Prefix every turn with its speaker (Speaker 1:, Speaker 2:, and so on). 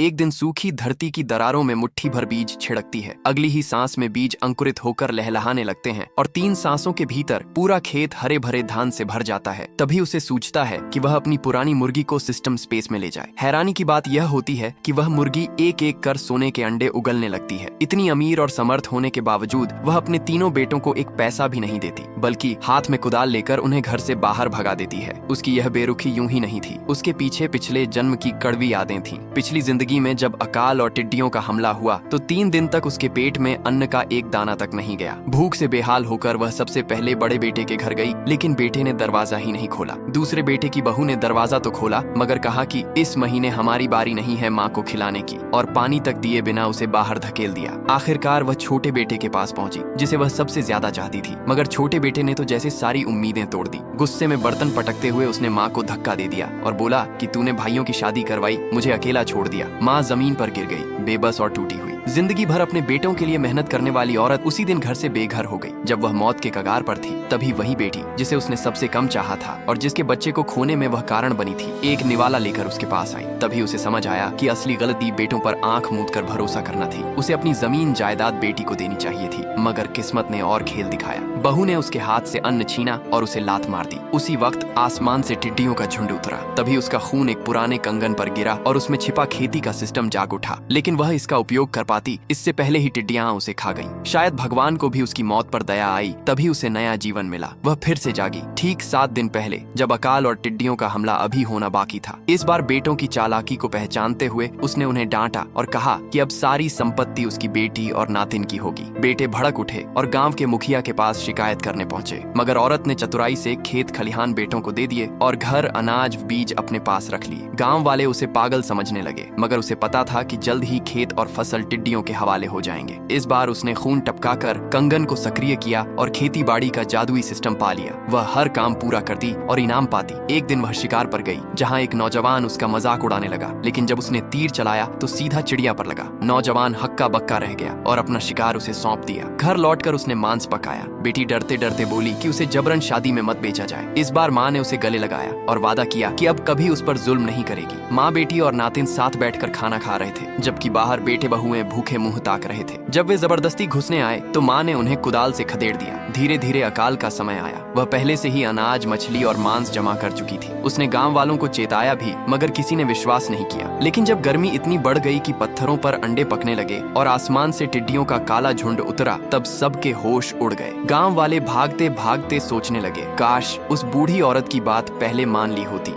Speaker 1: एक दिन सूखी धरती की दरारों में मुट्ठी भर बीज छिड़कती है। अगली ही सांस में बीज अंकुरित होकर लहलहाने लगते हैं और 3 सांसों के भीतर पूरा खेत हरे भरे धान से भर जाता है। तभी उसे सूझता है कि वह अपनी पुरानी मुर्गी को सिस्टम स्पेस में ले जाए। हैरानी की बात यह होती है कि वह मुर्गी एक एक कर सोने के अंडे उगलने लगती है। इतनी अमीर और समर्थ होने के बावजूद वह अपने तीनों बेटों को एक पैसा भी नहीं देती, बल्कि हाथ में कुदाल लेकर उन्हें घर से बाहर भगा देती है। उसकी यह बेरुखी यूं ही नहीं थी, उसके पीछे पिछले जन्म की कड़वी यादें थीं। पिछली जिंदगी में जब अकाल और टिड्डियों का हमला हुआ तो 3 दिन तक उसके पेट में अन्न का एक दाना तक नहीं गया। भूख से बेहाल होकर वह सबसे पहले बड़े बेटे के घर गई, लेकिन बेटे ने दरवाजा ही नहीं खोला। दूसरे बेटे की बहू ने दरवाजा तो खोला, मगर कहा कि इस महीने हमारी बारी नहीं है माँ को खिलाने की, और पानी तक दिए बिना उसे बाहर धकेल दिया। आखिरकार वह छोटे बेटे के पास पहुंची, जिसे वह सबसे ज्यादा चाहती थी, मगर छोटे बेटे ने तो जैसे सारी उम्मीदें तोड़ दी। गुस्से में बर्तन पटकते हुए उसने माँ को धक्का दे दिया और बोला कि तूने भाइयों की शादी करवाई, मुझे अकेला छोड़ दिया। माँ जमीन पर गिर गई, बेबस और टूटी हुई। जिंदगी भर अपने बेटों के लिए मेहनत करने वाली औरत उसी दिन घर से बेघर हो गई। जब वह मौत के कगार पर थी, तभी वही बेटी जिसे उसने सबसे कम चाहा था और जिसके बच्चे को खोने में वह कारण बनी थी, एक निवाला लेकर उसके पास आई। तभी उसे समझ आया कि असली गलती बेटों पर आंख मूंद कर भरोसा करना थी। उसे अपनी जमीन जायदाद बेटी को देनी चाहिए थी, मगर किस्मत ने और खेल दिखाया। बहू ने उसके हाथ से अन्न छीना और उसे लात मार दी। उसी वक्त आसमान से टिड्डियों का झुंड उतरा। तभी उसका खून एक पुराने कंगन पर गिरा और उसमें छिपा खेती का सिस्टम जाग उठा। लेकिन वह इसका उपयोग कर पाती, इससे पहले ही टिड्डियां उसे खा गईं। शायद भगवान को भी उसकी मौत पर दया आई, तभी उसे नया जीवन मिला। वह फिर से जागी, ठीक 7 दिन पहले, जब अकाल और टिड्डियों का हमला अभी होना बाकी था। इस बार बेटों की चालाकी को पहचानते हुए उसने उन्हें डांटा और कहा कि अब सारी संपत्ति उसकी बेटी और नातिन की होगी। बेटे भड़क उठे और गांव के मुखिया के पास शिकायत करने पहुंचे, मगर औरत ने चतुराई से खेत खलिहान बेटों को दे दिए और घर, अनाज, बीज अपने पास रख लिए। गांव वाले उसे पागल समझने लगे, मगर उसे पता था कि जल्द ही खेत और फसल टिड्डियों के हवाले हो जाएंगे। इस बार उसने खून टपकाकर कंगन को सक्रिय किया और खेती बाड़ी का जादुई सिस्टम पा लिया। वह हर काम पूरा करती और इनाम पाती। एक दिन वह शिकार पर गई, जहाँ एक नौजवान उसका मजाक उड़ाने लगा, लेकिन जब उसने तीर चलाया तो सीधा चिड़िया पर लगा। नौजवान हक्का बक्का रह गया और अपना शिकार उसे सौंप दिया। घर लौटकर उसने मांस पकाया। बेटी डरते डरते बोली कि उसे जबरन शादी में मत बेचा जाए। इस बार माँ ने उसे गले लगाया और वादा किया कि अब कभी उस पर जुल्म नहीं करेगी। माँ, बेटी और नातिन साथ बैठकर खाना खा रहे थे, जबकि बाहर बेटे बहुएं भूखे मुंह ताक रहे थे। जब वे जबरदस्ती घुसने आए तो माँ ने उन्हें कुदाल से खदेड़ दिया। धीरे धीरे अकाल का समय आया। वह पहले से ही अनाज, मछली और मांस जमा कर चुकी थी। उसने गांव वालों को चेताया भी, मगर किसी ने विश्वास नहीं किया। लेकिन जब गर्मी इतनी बढ़ गई कि पत्थरों पर अंडे पकने लगे और आसमान से टिड्डियों का काला झुंड उतरा, तब सबके होश उड़ गए। गांव वाले भागते भागते सोचने लगे, काश उस बूढ़ी औरत की बात पहले मान ली होती।